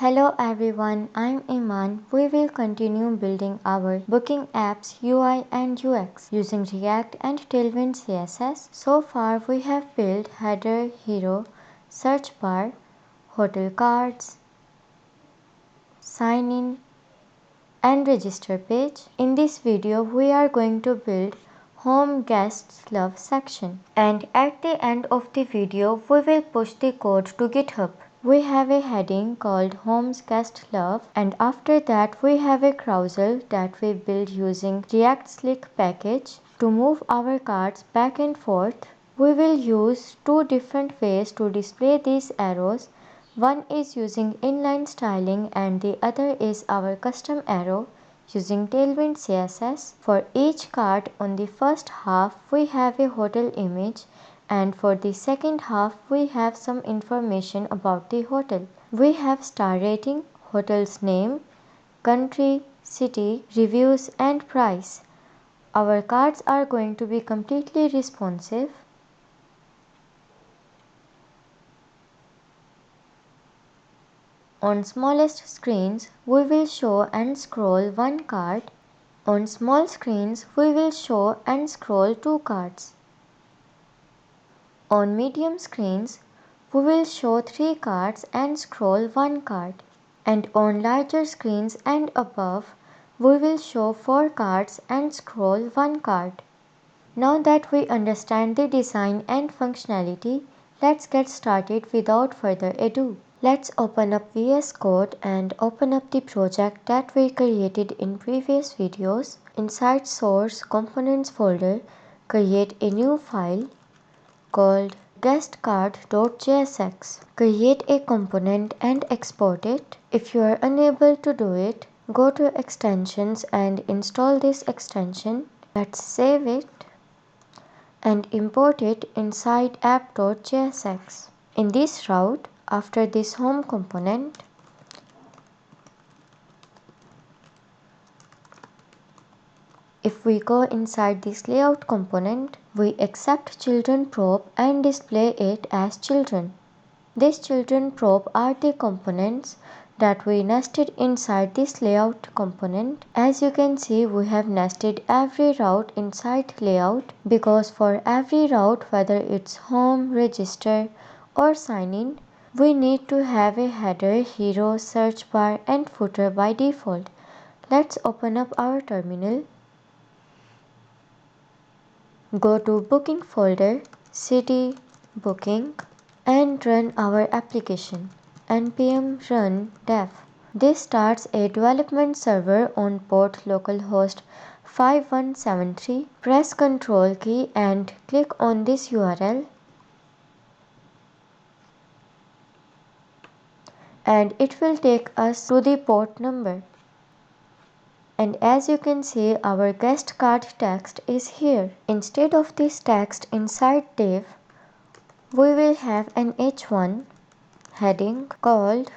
Hello everyone, I'm Iman. We will continue building our booking apps UI and UX using React and Tailwind CSS. So far we have built header, hero, search bar, hotel cards, sign in and register page. In this video we are going to build home guests love section, and at the end of the video we will push the code to GitHub. We have a heading called Home's Guest Love, and after that we have a carousel that we build using React Slick package to move our cards back and forth. We will use two different ways to display these arrows. One is using inline styling and the other is our custom arrow using Tailwind CSS. For each card on the first half we have a hotel image, and for the second half we have some information about the hotel. We have star rating, hotel's name, country, city, reviews and price. Our cards are going to be completely responsive. On smallest screens we will show and scroll one card. On small screens we will show and scroll two cards. On medium screens, we will show 3 cards and scroll 1 card. And on larger screens and above, we will show 4 cards and scroll 1 card. Now that we understand the design and functionality, let's get started without further ado. Let's open up VS Code and open up the project that we created in previous videos. Inside Source Components folder, create a new file called guestcard.jsx. Create a component and export it. If you are unable to do it, go to extensions and install this extension. Let's save it and import it inside app.jsx. In this route, after this home component, if we go inside this layout component, we accept children prop and display it as children. These children prop are the components that we nested inside this layout component. As you can see, we have nested every route inside layout because for every route, whether it's home, register or sign in, we need to have a header, hero, search bar and footer by default. Let's open up our terminal. Go to Booking folder, City, Booking and run our application. npm run dev. This starts a development server on port localhost 5173. Press Ctrl key and click on this URL. And it will take us to the port number. And as you can see, our guest card text is here. Instead of this text inside div, we will have an h1 heading called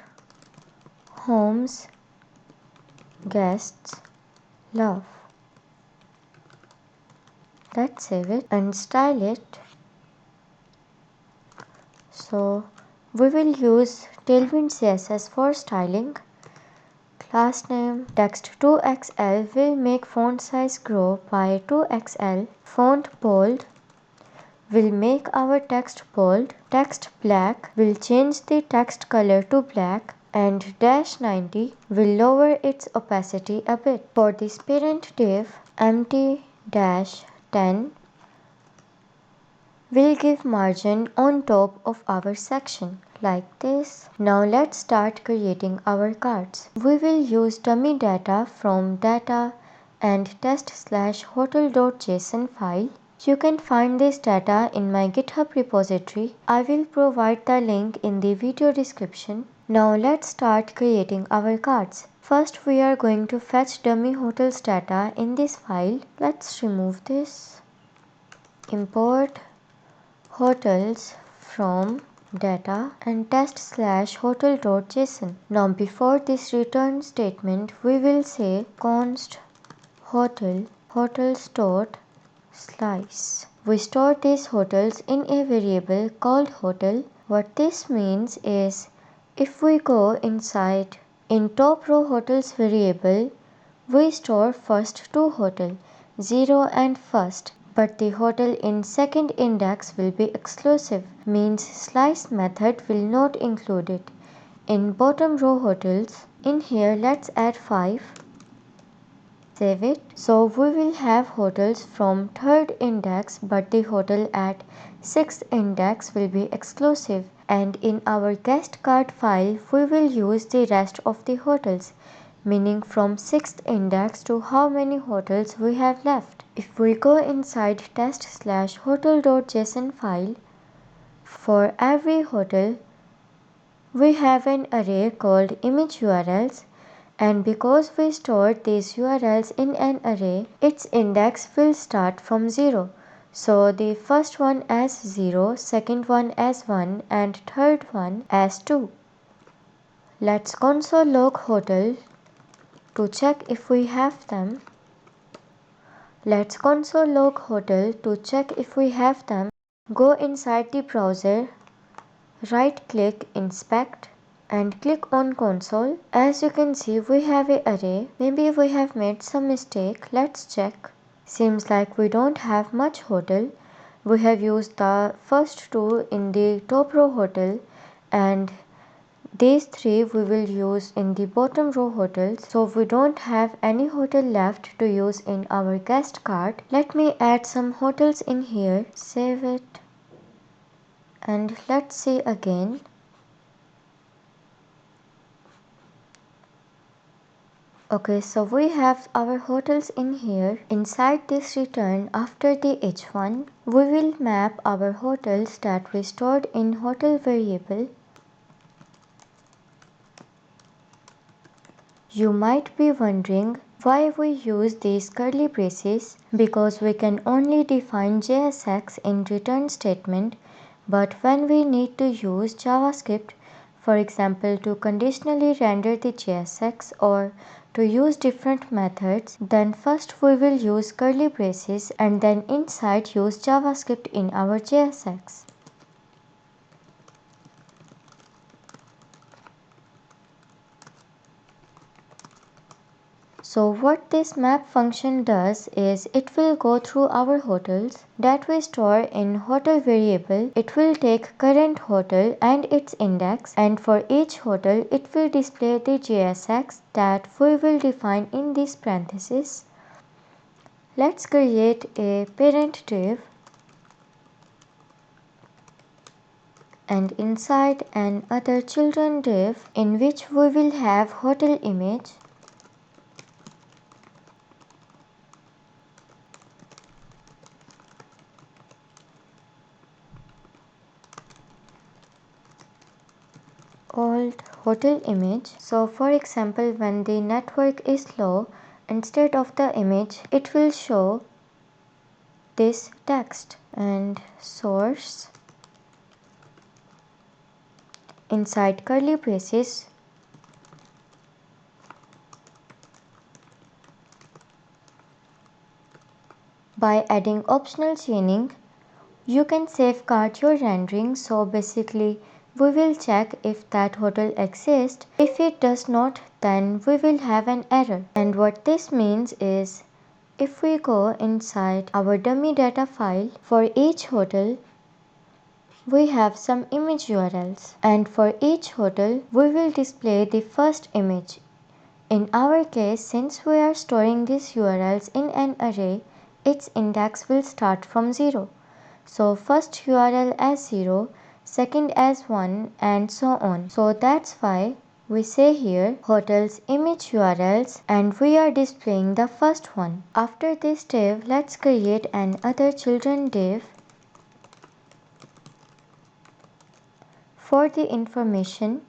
Home's Guests Love. Let's save it and style it. So we will use Tailwind CSS for styling. Class name text 2xl will make font size grow by 2xl. Font bold will make our text bold. Text black will change the text color to black, and -90 will lower its opacity a bit. For this parent div, empty-10 will give margin on top of our section like this. Now let's start creating our cards. We will use dummy data from data and test/hotel.json file. You can find this data in my GitHub repository. I will provide the link in the video description. Now let's start creating our cards. First we are going to fetch dummy hotels data in this file. Let's remove this. Import hotels from data and test/hotel.json. Now before this return statement, we will say const hotel hotels.slice. We store these hotels in a variable called hotel. What this means is If we go inside in top row hotels variable, we store first two hotel 0 and first, but the hotel in second index will be exclusive, means slice method will not include it. In bottom row hotels, in here let's add 5. Save it. So we will have hotels from third index, but the hotel at sixth index will be exclusive, and in our guest card file we will use the rest of the hotels, meaning from sixth index to how many hotels we have left. If we go inside test/hotel.json file, for every hotel we have an array called image URLs, and because we stored these URLs in an array, its index will start from 0. So the first one as 0, second one as 1, and third one as 2. Let's console log hotel to check if we have them. Let's console log hotel to check if we have them. Go inside the browser, right click inspect, and click on console. As you can see, we have an array. Maybe we have made some mistake. Let's check. Seems like we don't have much hotel. We have used the first two in the top row hotel, and these three we will use in the bottom row hotels. So we don't have any hotel left to use in our guest card. Let me add some hotels in here. Save it. And let's see again. Okay, so we have our hotels in here. Inside this return after the h1, we will map our hotels that we stored in hotel variable. You might be wondering why we use these curly braces, because we can only define JSX in return statement, but when we need to use JavaScript, for example to conditionally render the JSX or to use different methods, then first we will use curly braces and then inside use JavaScript in our JSX. So what this map function does is it will go through our hotels that we store in hotel variable. It will take current hotel and its index, and for each hotel it will display the JSX that we will define in this parenthesis. Let's create a parent div, and inside an other children div in which we will have hotel image. Old hotel image. So for example, when the network is low, instead of the image it will show this text. And source, inside curly braces, by adding optional chaining you can safeguard your rendering. So basically we will check if that hotel exists. If it does not, then we will have an error. And what this means is, if we go inside our dummy data file, for each hotel we have some image URLs, and for each hotel we will display the first image. In our case, since we are storing these URLs in an array, its index will start from 0. So first URL as 0, second as 1, and so on. So that's why we say here hotels image URLs, and we are displaying the first one. After this div, let's create an other children div. For the information,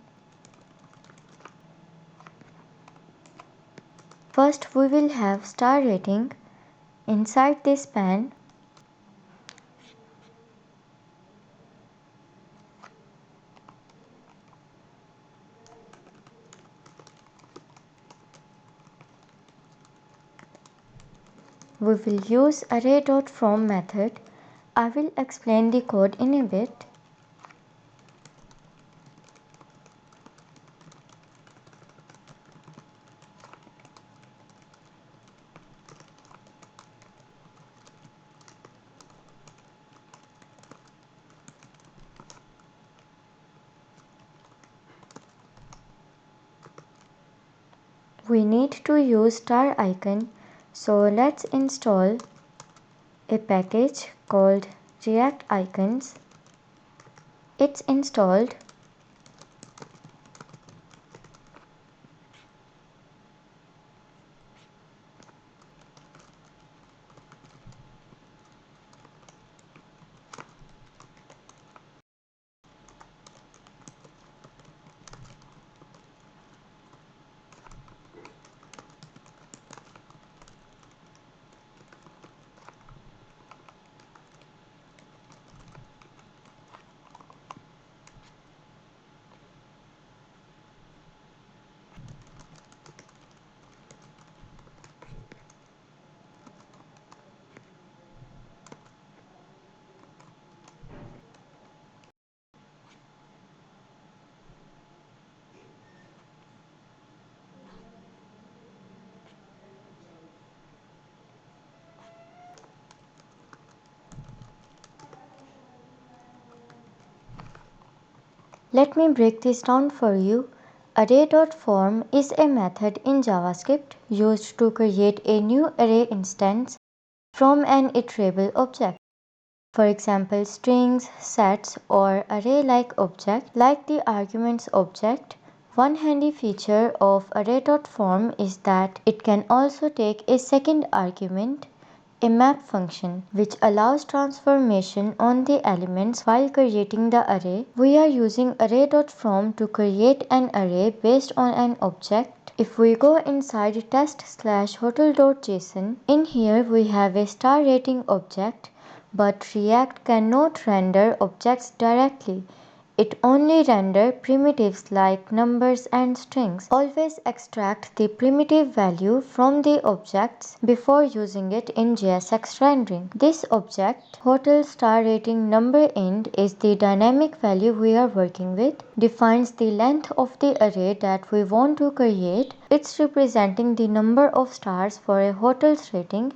first we will have star rating. Inside this span, we will use array.from method. I will explain the code in a bit. We need to use star icon, so let's install a package called React Icons. It's installed. Let me break this down for you. Array.form is a method in JavaScript used to create a new array instance from an iterable object. For example, strings, sets, or array-like object like the arguments object. One handy feature of array.form is that it can also take a second argument, a map function, which allows transformation on the elements while creating the array. We are using array.form to create an array based on an object. If we go inside test/hotel.json, in here we have a star rating object, but React cannot render objects directly. It only renders primitives like numbers and strings. Always extract the primitive value from the objects before using it in JSX rendering. This object, hotel star rating number int, is the dynamic value we are working with, defines the length of the array that we want to create. It's representing the number of stars for a hotel's rating.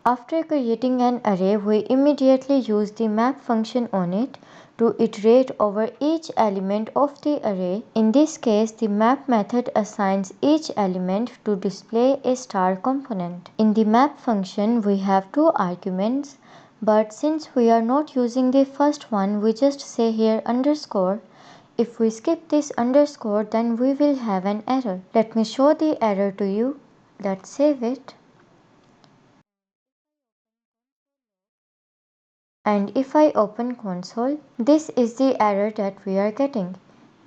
After creating an array, we immediately use the map function on it to iterate over each element of the array. In this case, the map method assigns each element to display a star component. In the map function, we have two arguments, but since we are not using the first one, we just say here underscore. If we skip this underscore, then we will have an error. Let me show the error to you. Let's save it. And if I open console, this is the error that we are getting.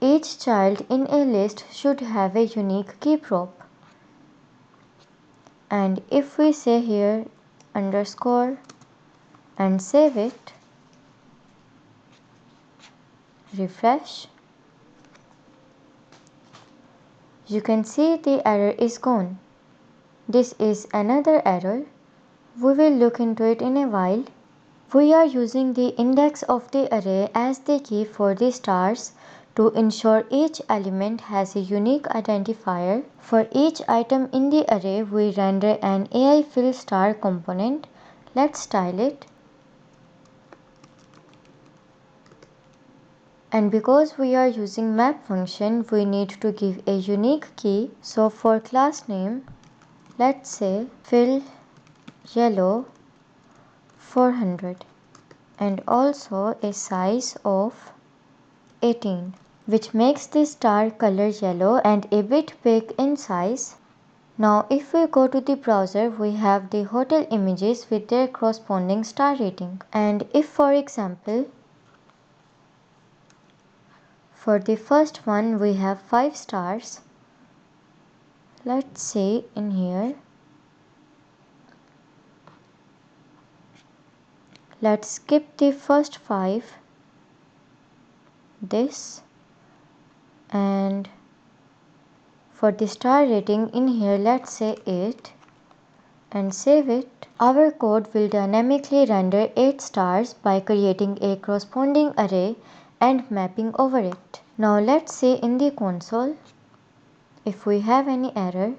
Each child in a list should have a unique key prop. And if we say here underscore and save it, refresh, you can see the error is gone. This is another error. We will look into it in a while. We are using the index of the array as the key for the stars to ensure each element has a unique identifier. For each item in the array, we render an AI fill star component. Let's style it. And because we are using map function, we need to give a unique key. So for class name, let's say fill yellow 400 and also a size of 18, which makes the star color yellow and a bit big in size. Now if we go to the browser, we have the hotel images with their corresponding star rating. And if for example, for the first one we have 5 stars, let's say in here, let's skip the first 5, this, and for the star rating in here let's say 8 and save it. Our code will dynamically render 8 stars by creating a corresponding array and mapping over it. Now let's say in the console, if we have any error,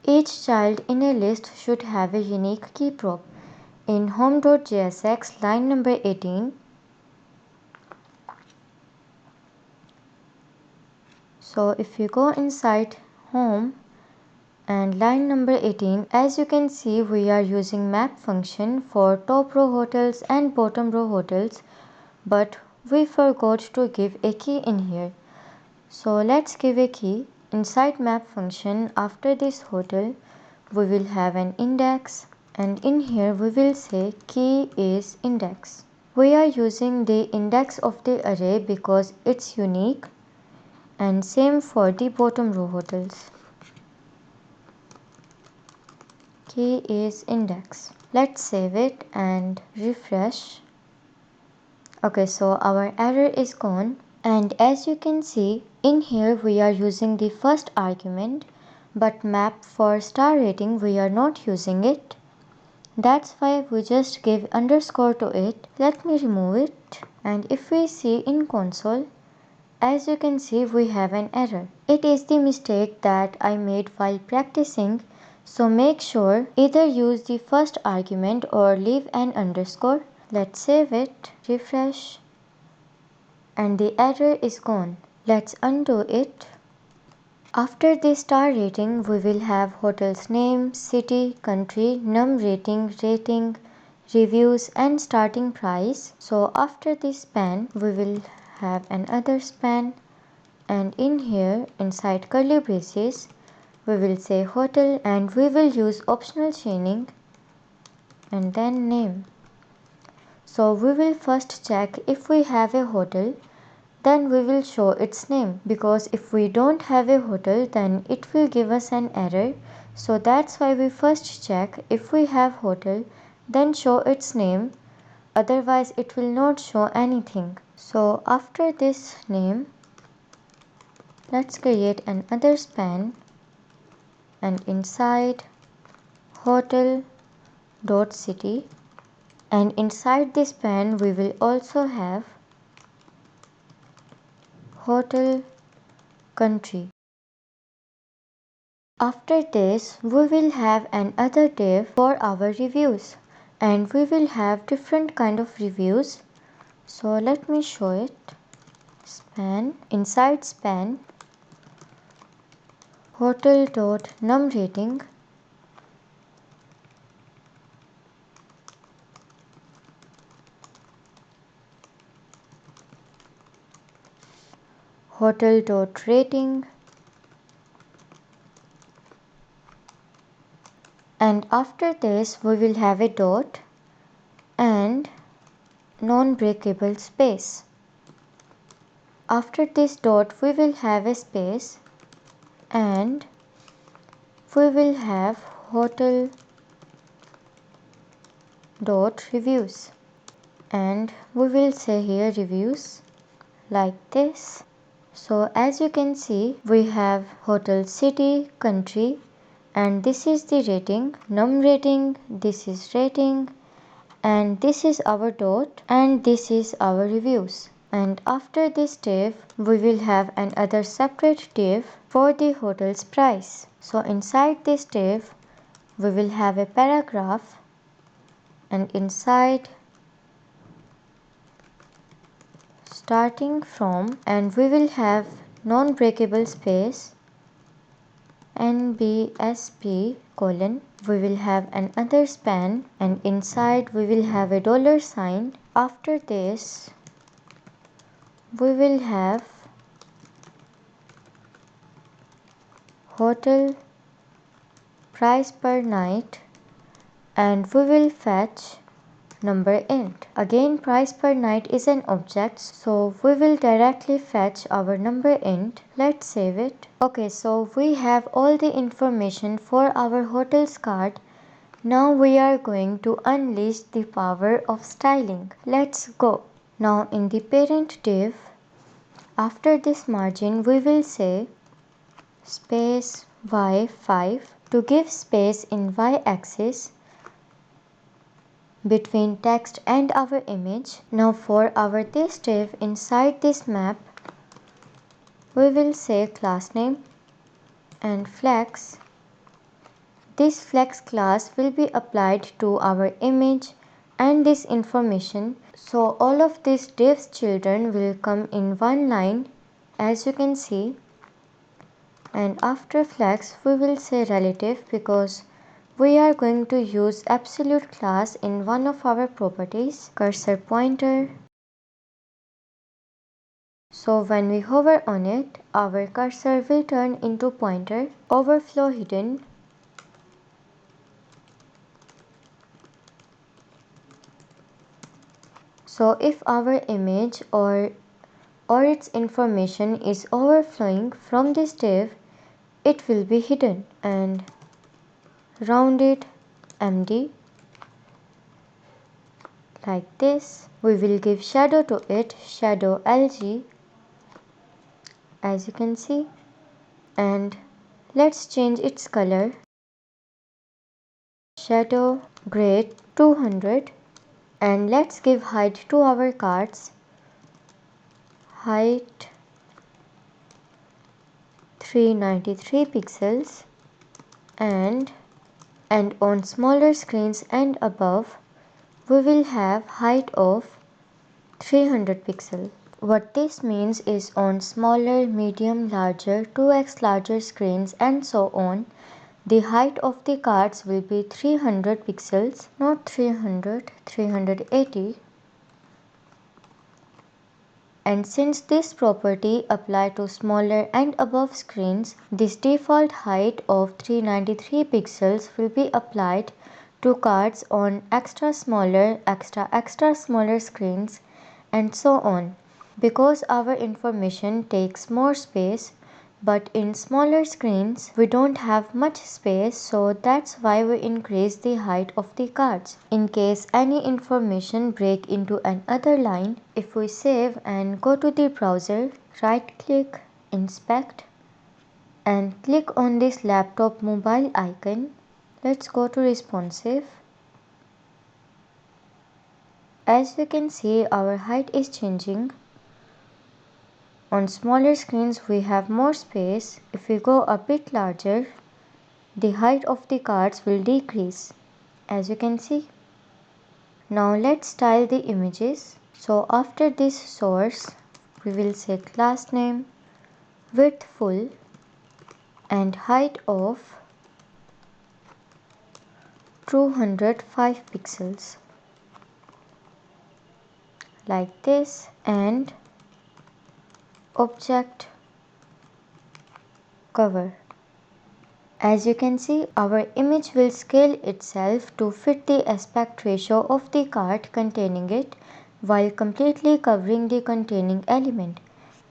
each child in a list should have a unique key prop. In home.jsx line number 18, So if you go inside home and line number 18, as you can see, we are using map function for top row hotels and bottom row hotels, but we forgot to give a key in here. So let's give a key. Inside map function, after this hotel, we will have an index, and in here we will say key is index. We are using the index of the array because it's unique, and same for the bottom row hotels. Key is index. Let's save it and refresh. Okay, so our error is gone, and as you can see, in here we are using the first argument, but map for star rating we are not using it. That's why we just gave underscore to it. Let me remove it, and if we see in console, as you can see, we have an error. It is the mistake that I made while practicing, so make sure either use the first argument or leave an underscore. Let's save it, refresh, and the error is gone. Let's undo it. After the star rating, we will have hotel's name, city, country, num rating, reviews, and starting price. So after this span, we will have another span, and in here inside curly braces, we will say hotel, and we will use optional chaining and then name. So we will first check if we have a hotel, then we will show its name, because if we don't have a hotel then it will give us an error. So that's why we first check if we have hotel, then show its name, otherwise it will not show anything. So after this name, let's create another span, and inside hotel dot city, and inside this span we will also have hotel country. After this, we will have another div for our reviews, and we will have different kind of reviews. So let me show it. Span, inside span, hotel.num rating, hotel.rating, and after this we will have a dot and non-breakable space. After this dot we will have a space, and we will have hotel dot reviews, and we will say here reviews like this. So as you can see, we have hotel, city, country, and this is the rating, num rating, this is rating, and this is our dot, and this is our reviews. And after this div, we will have another separate div for the hotel's price. So inside this div, we will have a paragraph, and inside starting from, and we will have non-breakable space NBSP colon, we will have another span, and inside we will have a dollar sign. After this we will have hotel price per night, and we will fetch number int. Again, price per night is an object, so we will directly fetch our number int. Let's save it. Okay, so we have all the information for our hotel's card. Now we are going to unleash the power of styling. Let's go. Now in the parent div, after this margin we will say space y5 to give space in y-axis between text and our image. Now for our this div, inside this map we will say class name and flex. This flex class will be applied to our image and this information. So all of these div's children will come in one line, as you can see. And after flex we will say relative because we are going to use absolute class in one of our properties, cursor pointer. So when we hover on it, our cursor will turn into pointer, overflow hidden. So if our image or its information is overflowing from this div, it will be hidden. And rounded MD like this. We will give shadow to it, shadow LG, as you can see, and let's change its color, shadow grade 200, and let's give height to our cards, height 393 pixels, and on smaller screens and above we will have height of 300 pixels. What this means is on smaller, medium, larger, 2x larger screens and so on, the height of the cards will be 300 pixels, not 300, 380. And since this property applies to smaller and above screens, this default height of 393 pixels will be applied to cards on extra smaller, extra smaller screens and so on. Because our information takes more space, but in smaller screens we don't have much space, so that's why we increase the height of the cards. In case any information break into another line, if we save and go to the browser, right click, inspect, and click on this laptop mobile icon. Let's go to responsive. As you can see, our height is changing. On smaller screens we have more space. If we go a bit larger, the height of the cards will decrease, as you can see. Now let's style the images. So after this source, we will say class name, width full, and height of 205 pixels, like this, and object cover. As you can see, our image will scale itself to fit the aspect ratio of the card containing it while completely covering the containing element,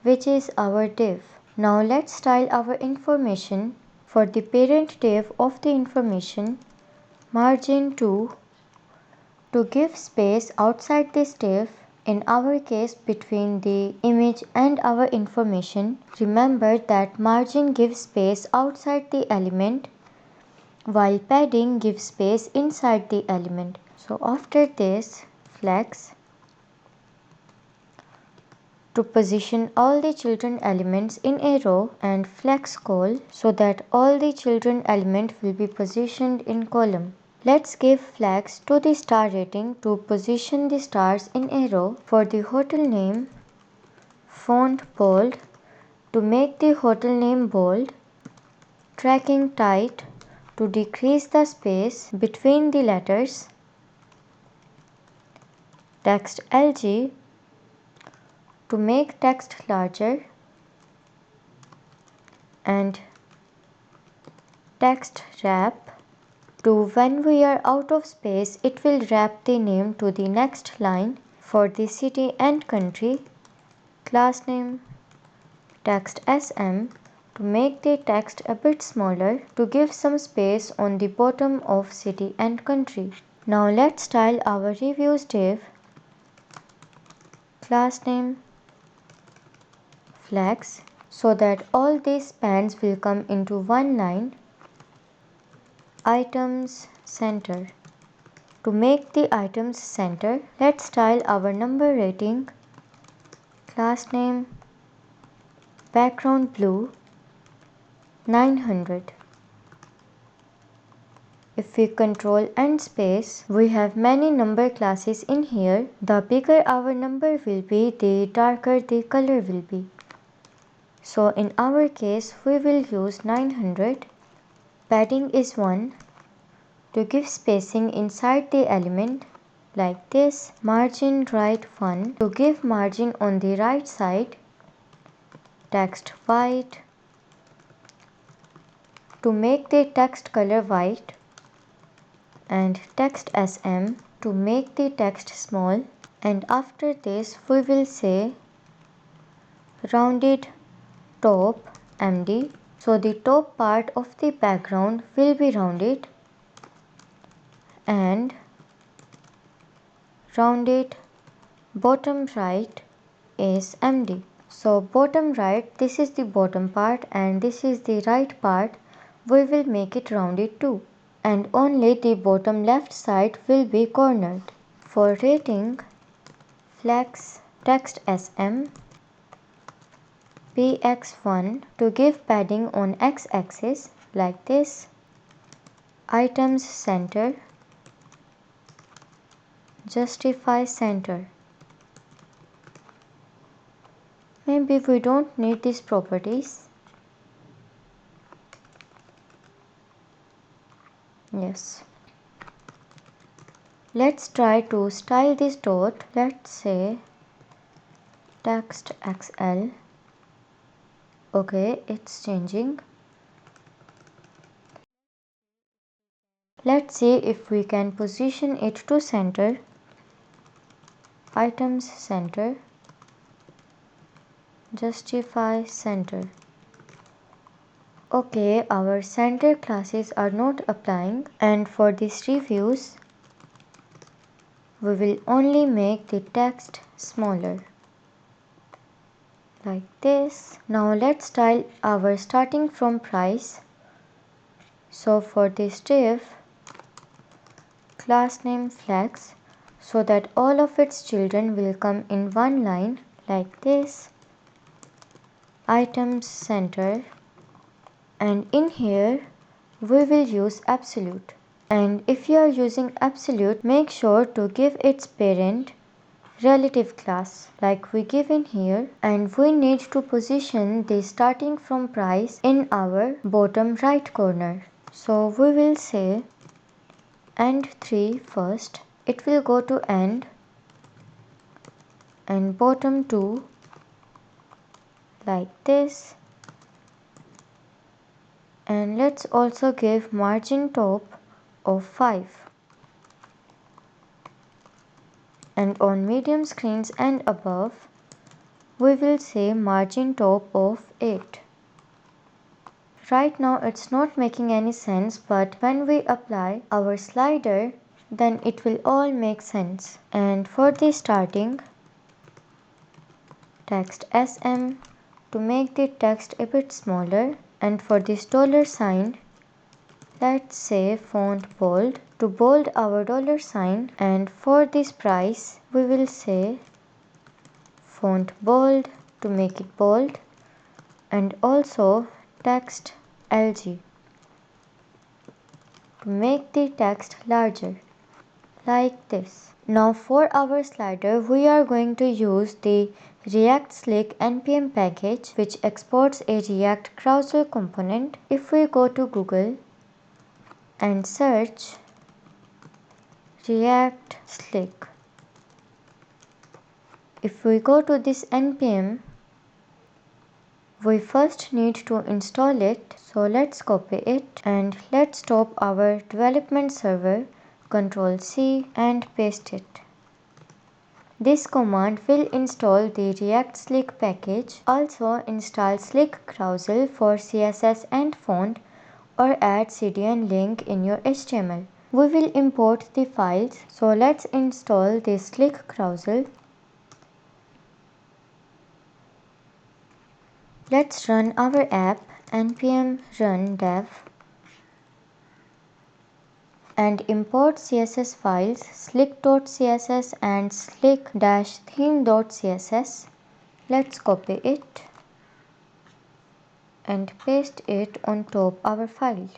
which is our div. Now let's style our information. For the parent div of the information, margin 2, to give space outside this div, in our case between the image and our information. Remember that margin gives space outside the element while padding gives space inside the element. So after this, flex to position all the children elements in a row, and flex call so that all the children element will be positioned in column. Let's give flex to the star rating to position the stars in a row. For the hotel name, font bold to make the hotel name bold, tracking tight to decrease the space between the letters, text LG to make text larger, and text wrap to when we are out of space it will wrap the name to the next line. For the city and country, class name, text SM to make the text a bit smaller to give some space on the bottom of city and country. Now let's style our reviews div, class name, flex, so that all these spans will come into one line, items center. To make the items center, let's style our number rating, class name, background blue, 900. If we control and space, we have many number classes in here. The bigger our number will be, the darker the color will be. So in our case we will use 900. Padding is 1 to give spacing inside the element like this. Margin right 1 to give margin on the right side. Text white to make the text color white, and text SM to make the text small. And after this we will say rounded top MD. So the top part of the background will be rounded and rounded bottom right is MD. So bottom right, this is the bottom part and this is the right part. We will make it rounded too. And only the bottom left side will be cornered. For rating, flex text SM px1 to give padding on x-axis like this. Items center, justify center. Maybe we don't need these properties. Yes. Let's try to style this dot. Let's say text XL. Okay, it's changing. Let's see if we can position it to center. Items center, justify center. Okay, our center classes are not applying, and for these reviews we will only make the text smaller like this. Now let's style our starting from price. So for this div, class name flex, so that all of its children will come in one line like this. Items center, and in here we will use absolute. And if you are using absolute, make sure to give its parent relative class like we give in here, and we need to position the starting from price in our bottom right corner. So we will say end3 first, it will go to end, and bottom 2 like this. And let's also give margin top of 5. And on medium screens and above, we will say margin top of 8. Right now it's not making any sense, but when we apply our slider, then it will all make sense. And for the starting, text SM to make the text a bit smaller, and for this $sign, let's say font bold to bold our $sign, and for this price we will say font bold to make it bold, and also text LG to make the text larger like this. Now for our slider we are going to use the React Slick npm package, which exports a React Carousel component. If we go to Google and search React Slick, if we go to this npm, we first need to install it. So let's copy it and let's stop our development server, Ctrl C and paste it. This command will install the React Slick package. Also install Slick Carousel for CSS and font, or add CDN link in your HTML. We will import the files. So let's install the Slick Carousel. Let's run our app npm run dev and import CSS files slick.css and slick-theme.css. Let's copy it and paste it on top our file.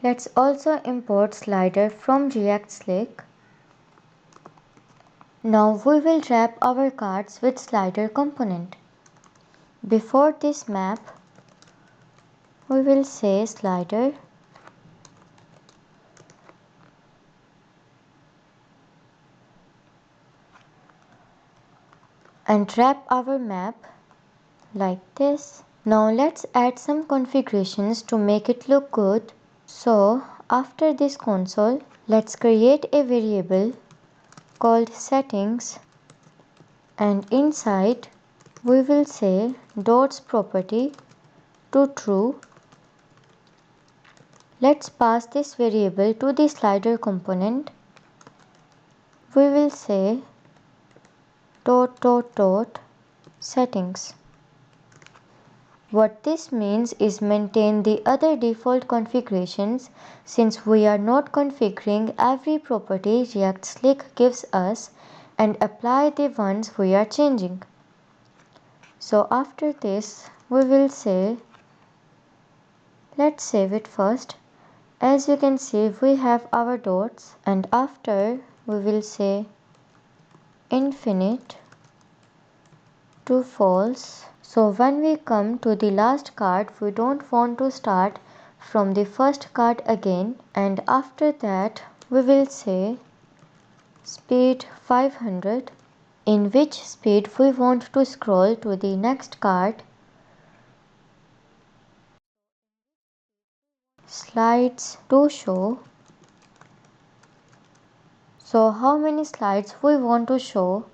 Let's also import slider from React Slick. Now we will wrap our cards with slider component. Before this map, we will say slider and wrap our map like this. Now let's add some configurations to make it look good. So after this console, let's create a variable called settings, and inside we will say dots property to true. Let's pass this variable to the slider component. We will say dot settings. What this means is maintain the other default configurations since we are not configuring every property React Slick gives us, and apply the ones we are changing. So after this we will say, let's save it first. As you can see, we have our dots, and after we will say infinite to false. So when we come to the last card, we don't want to start from the first card again, and after that we will say speed 500, in which speed we want to scroll to the next card. Slides to show. So how many slides we want to show?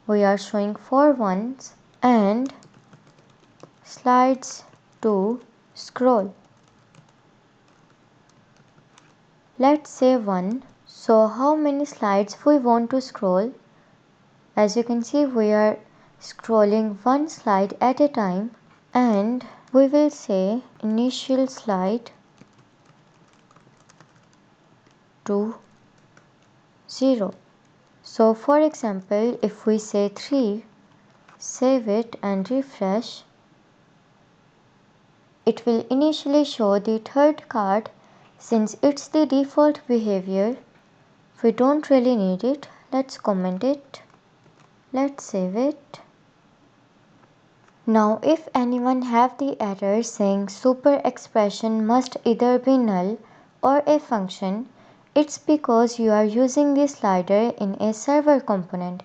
We are showing 4 ones, and slides to scroll. Let's say 1. So how many slides we want to scroll? As you can see, we are scrolling one slide at a time, and we will say initial slide to 0. So for example, if we say 3, save it and refresh, it will initially show the third card. Since it's the default behavior, we don't really need it. Let's comment it. Let's save it. Now if anyone have the error saying super expression must either be null or a function, it's because you are using the slider in a server component,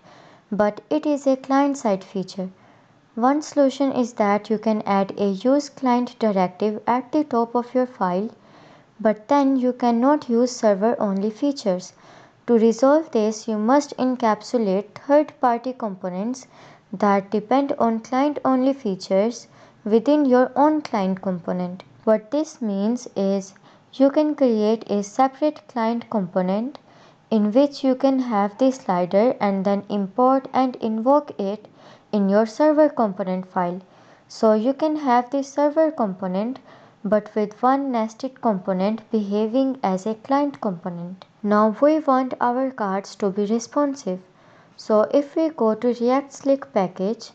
but it is a client-side feature. One solution is that you can add a use client directive at the top of your file, but then you cannot use server-only features. To resolve this, you must encapsulate third-party components that depend on client-only features within your own client component. What this means is you can create a separate client component in which you can have the slider and then import and invoke it in your server component file. So you can have the server component but with one nested component behaving as a client component. Now we want our cards to be responsive. So if we go to React Slick package,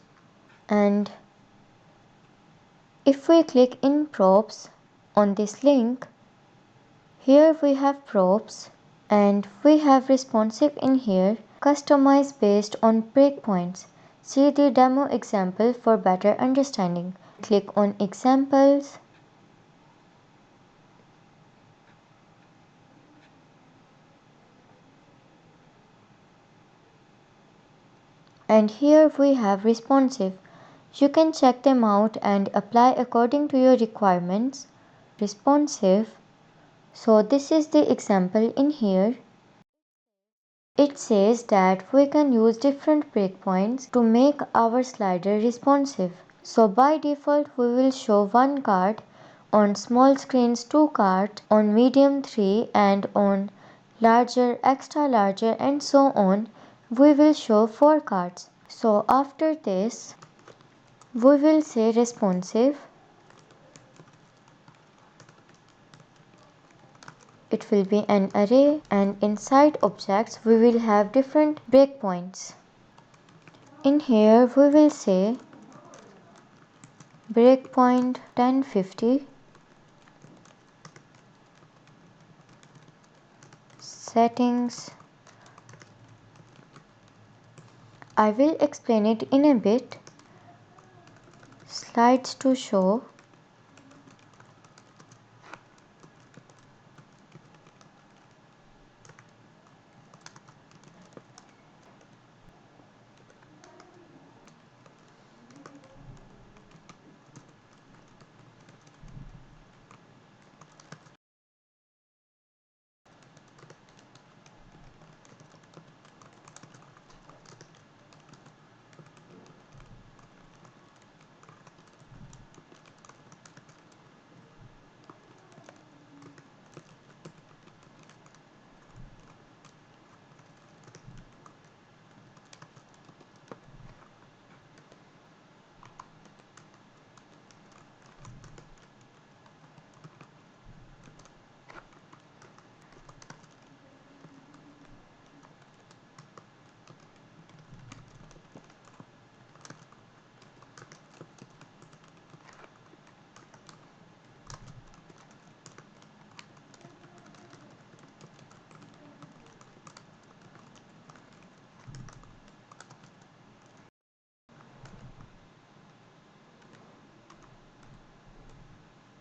and if we click in props on this link, here we have props and we have responsive in here, customize based on breakpoints. See the demo example for better understanding. Click on examples. And here we have responsive. You can check them out and apply according to your requirements. Responsive. So this is the example in here. It says that we can use different breakpoints to make our slider responsive. So by default we will show one card, on small screens 2 cards, on medium 3, and on larger, extra larger, and so on we will show 4 cards. So after this we will say responsive. It will be an array, and inside objects we will have different breakpoints. In here we will say breakpoint 1050, settings. I will explain it in a bit. slides to show,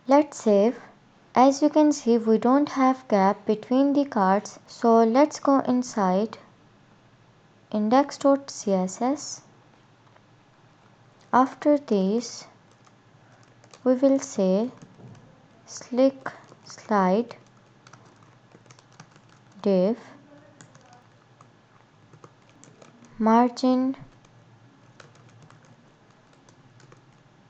let's save. As you can see, we don't have gap between the cards, so let's go inside index.css. After this, we will say slick slide div margin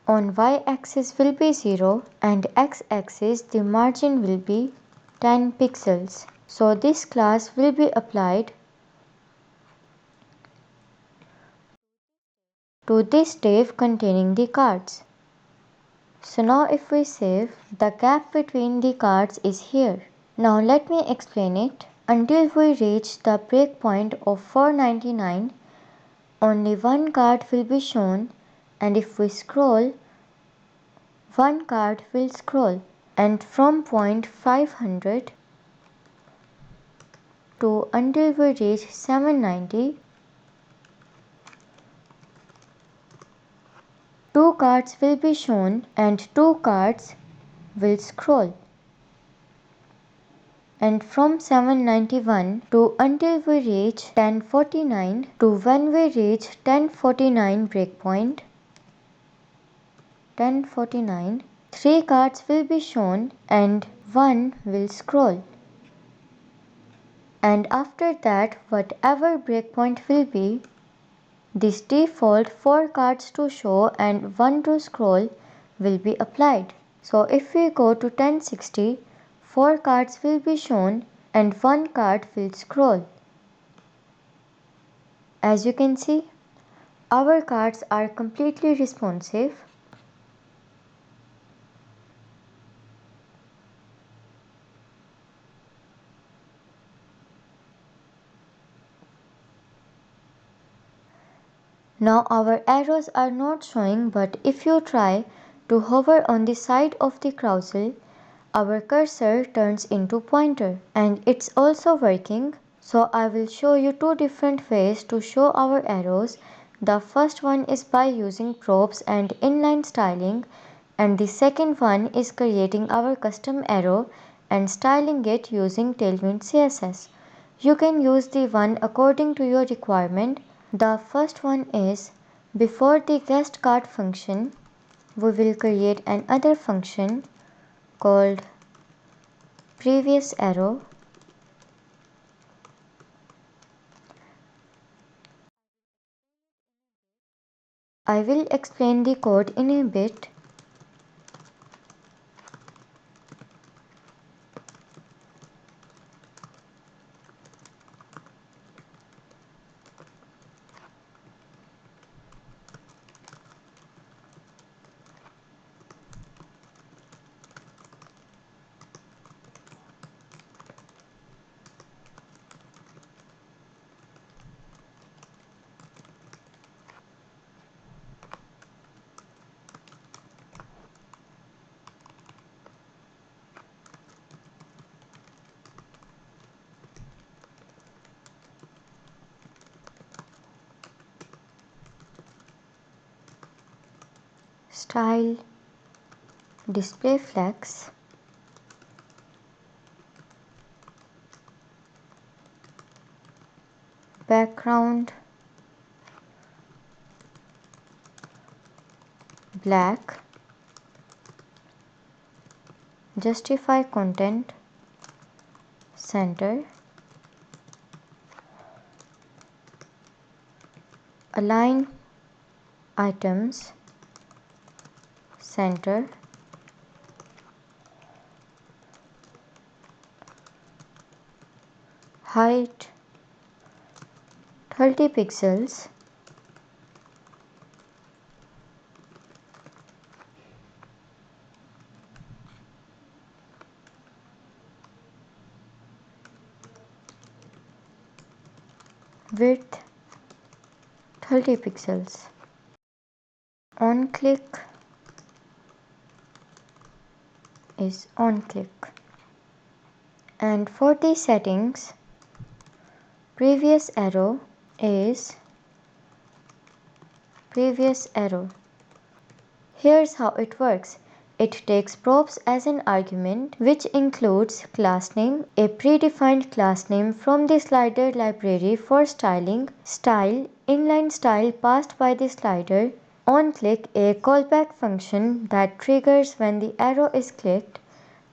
on y-axis will be 0 and x-axis the margin will be 10 pixels. So this class will be applied to this div containing the cards. So now if we save, the gap between the cards is here. Now let me explain it. Until we reach the breakpoint of 499, only one card will be shown, and if we scroll, one card will scroll, and from point 500 to until we reach 790, two cards will be shown and two cards will scroll. And from 791 to until we reach 1049 to when we reach 1049 breakpoint, 1049, three cards will be shown and one will scroll. And after that, whatever breakpoint will be, this default 4 cards to show and 1 to scroll will be applied. So if we go to 1060, 4 cards will be shown and 1 card will scroll. As you can see, our cards are completely responsive. Now our arrows are not showing, but if you try to hover on the side of the carousel, our cursor turns into pointer, and it's also working. So I will show you two different ways to show our arrows. The first one is by using props and inline styling, and the second one is creating our custom arrow and styling it using Tailwind CSS. You can use the one according to your requirement. The first one is, before the guest card function, we will create another function called previous arrow. I will explain the code in a bit. style, display flex, background black, justify content, center, align items, center, height 30 pixels, width 30 pixels. On click is on click. And for the settings, previous arrow is previous arrow. Here's how it works. It takes props as an argument, which includes class name, a predefined class name from the slider library for styling, style, inline style passed by the slider, on click a callback function that triggers when the arrow is clicked.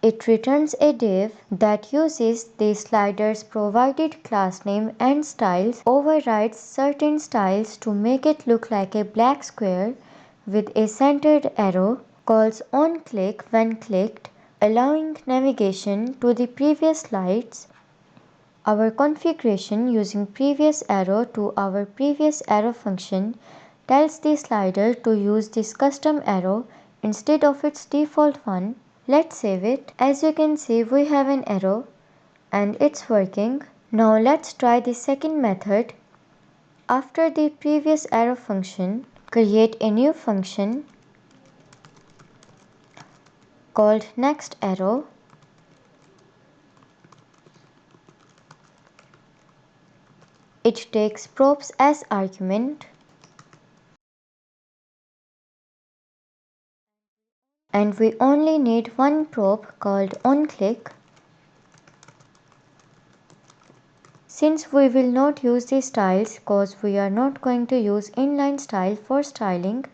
It returns a div that uses the slider's provided class name and styles, overrides certain styles to make it look like a black square with a centered arrow, calls onClick when clicked, allowing navigation to the previous slides. Our configuration using previous arrow to our previous arrow function tells the slider to use this custom arrow instead of its default one. Let's save it. As you can see, we have an arrow and it's working. Now let's try the second method. After the previous arrow function, create a new function called next arrow. It takes props as argument and we only need one prop called onClick. Since we will not use the styles because we are not going to use inline style for styling,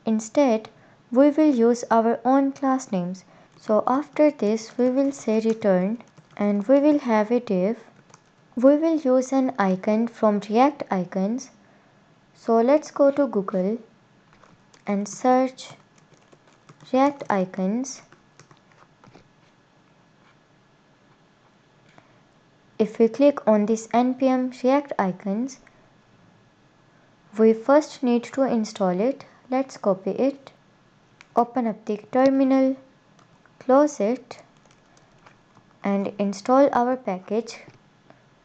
instead we will use our own class names. So after this we will say return and we will have a div. We will use an icon from React icons. So let's go to Google and search React icons. If we click on this npm React icons, we first need to install it. Let's copy it, open up the terminal, close it and install our package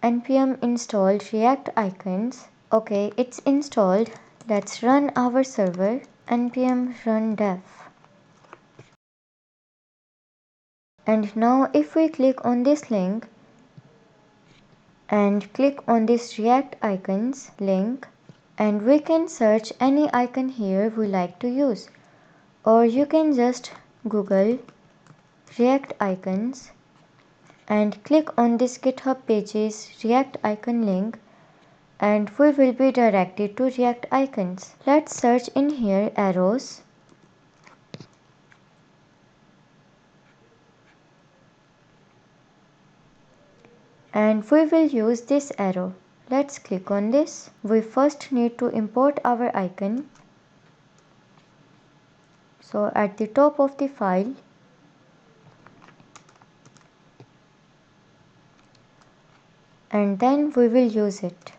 npm install React icons. Okay, it's installed. Let's run our server npm run dev. And now if we click on this link and click on this React icons link, and we can search any icon here we like to use, or you can just Google React icons and click on this GitHub pages React icon link and we will be directed to React icons. Let's search in here arrows. And we will use this arrow. Let's click on this. We first need to import our icon. So at the top of the file, and then we will use it.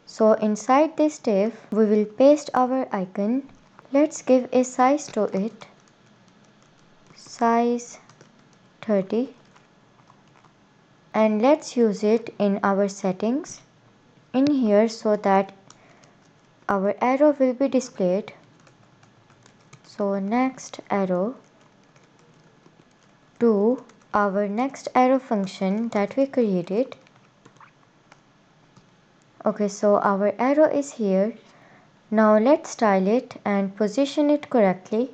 So inside this div, we will paste our icon. Let's give a size to it. Size 30. And let's use it in our settings in here so that our arrow will be displayed. So next arrow to our next arrow function that we created. Okay, so our arrow is here Now let's style it and position it correctly.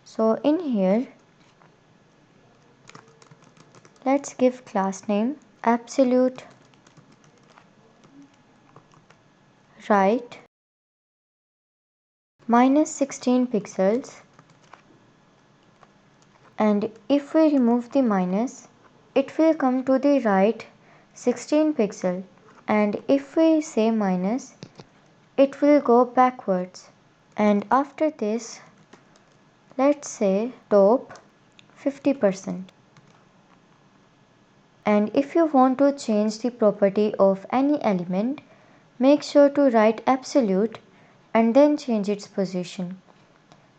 So in here, let's give class name absolute right minus 16 pixels, and if we remove the minus, it will come to the right 16 pixel, and if we say minus, it will go backwards. And after this, let's say top 50%. And if you want to change the property of any element, make sure to write absolute and then change its position.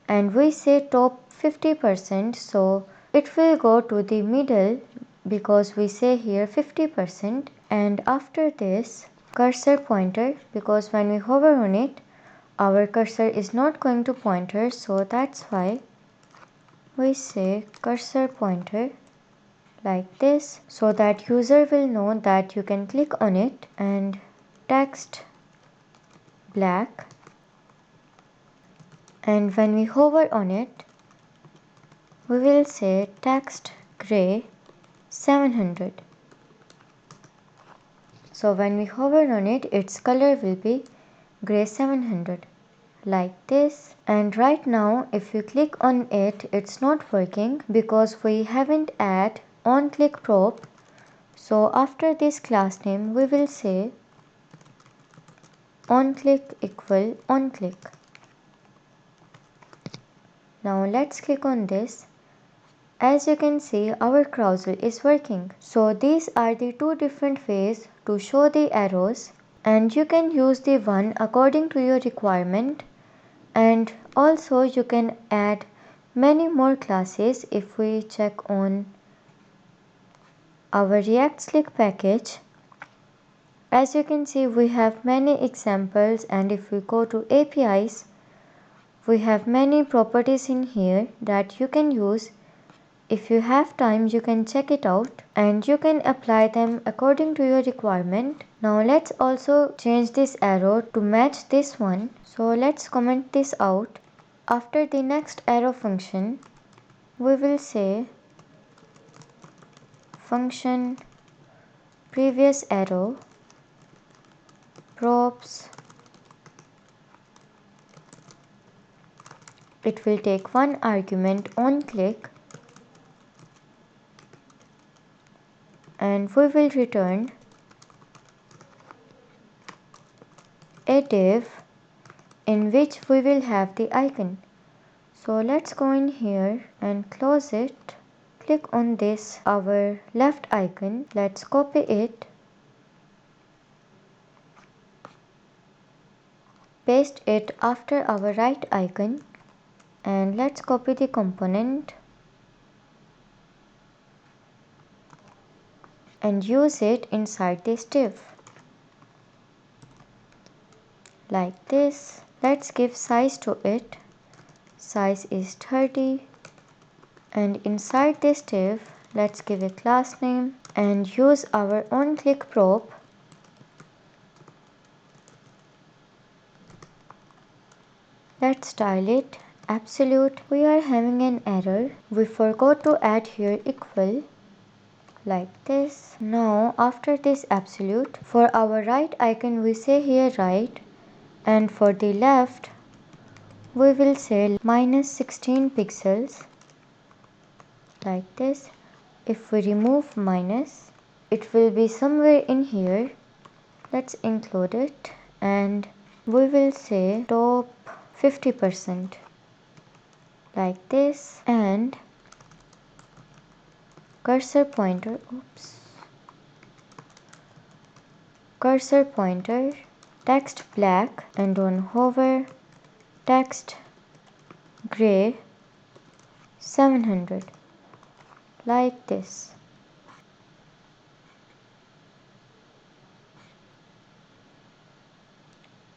And we say top 50%, so it will go to the middle because we say here 50%. And after this, cursor pointer, because when we hover on it, our cursor is not going to pointer, so that's why we say cursor pointer like this, so that user will know that you can click on it. And text black, and when we hover on it, we will say text gray 700. So when we hover on it, its color will be gray 700 like this. And right now if you click on it, it's not working because we haven't add on click prop. So after this class name, we will say on click equal on click. Now let's click on this. As you can see, our carousel is working. So these are the two different ways to show the arrows, and you can use the one according to your requirement. And also you can add many more classes. If we check on our React Slick package, as you can see, we have many examples, and if we go to APIs, we have many properties in here that you can use. If you have time, you can check it out and you can apply them according to your requirement. Now let's also change this arrow to match this one. So let's comment this out. After the next arrow function, we will say function previous arrow props. It will take one argument on click, and we will return a div in which we will have the icon. So let's go in here and close it. Click on this, our left icon. Let's copy it, paste it after our right icon, and let's copy the component and use it inside this div like this. Let's give size to it. Size is 30, and inside this div, let's give a class name and use our on click prop. Let's style it absolute. We are having an error. We forgot to add here equal like this. Now after this absolute, for our right icon we say here right, and for the left we will say minus 16 pixels like this. If we remove minus, it will be somewhere in here. Let's include it, and we will say top 50% like this. And cursor pointer, cursor pointer text black, and on hover text gray 700 like this.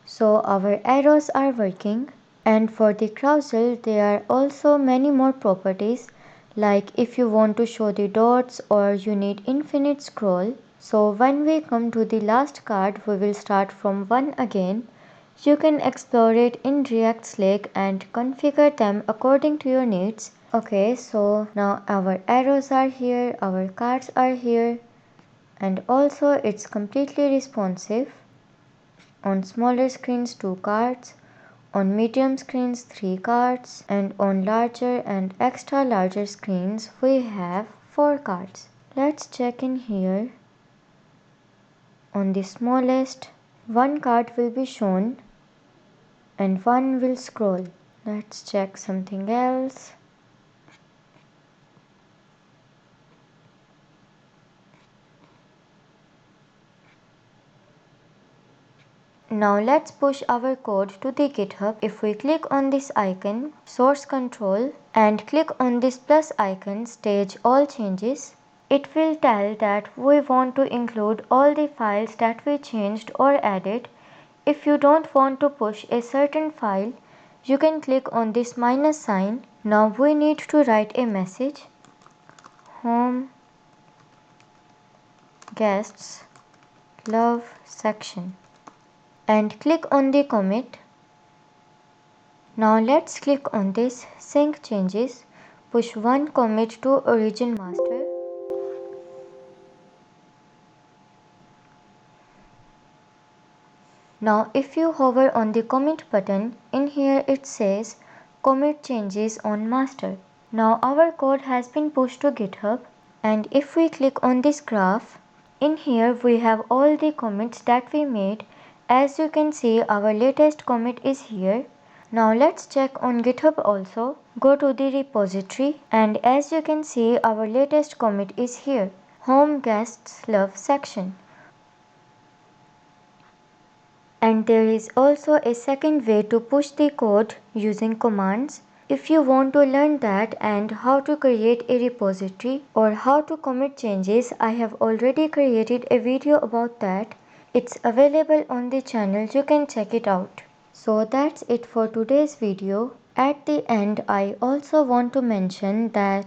So our arrows are working. And for the carousel, there are also many more properties, like if you want to show the dots or you need infinite scroll. So when we come to the last card, we will start from 1 again. You can explore it in React Slick and configure them according to your needs. Okay, so now our arrows are here, our cards are here, and also it's completely responsive. On smaller screens 2 cards, on medium screens 3 cards, and on larger and extra larger screens we have 4 cards. Let's check in here. On the smallest, 1 card will be shown and 1 will scroll. Let's check something else. Now let's push our code to the GitHub. If we click on this icon, source control, and click on this plus icon, stage all changes, it will tell that we want to include all the files that we changed or added. If you don't want to push a certain file, you can click on this minus sign. Now we need to write a message. Home guests love section. And click on the commit. Now let's click on this sync changes, push one commit to origin master. Now if you hover on the commit button, in here it says commit changes on master. Now our code has been pushed to GitHub, and if we click on this graph, in here we have all the commits that we made. As you can see, our latest commit is here. Now let's check on GitHub also. Go to the repository, and as you can see, our latest commit is here. Home guests love section. And there is also a second way to push the code using commands. If you want to learn that and how to create a repository or how to commit changes, I have already created a video about that. It's available on the channel, you can check it out. So that's it for today's video. At the end, I also want to mention that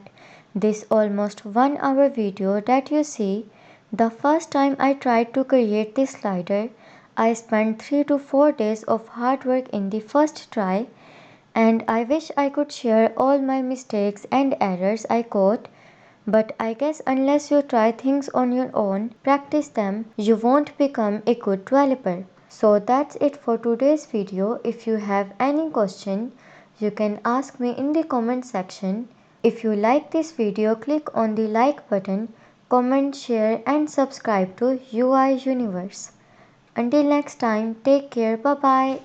this almost 1 hour video that you see, the first time I tried to create this slider, I spent 3 to 4 days of hard work in the first try, and I wish I could share all my mistakes and errors I caught, but I guess unless you try things on your own, practice them, you won't become a good developer. So that's it for today's video. If you have any question, you can ask me in the comment section. If you like this video, click on the like button, comment, share and subscribe to UI Universe. Until next time, take care, bye bye.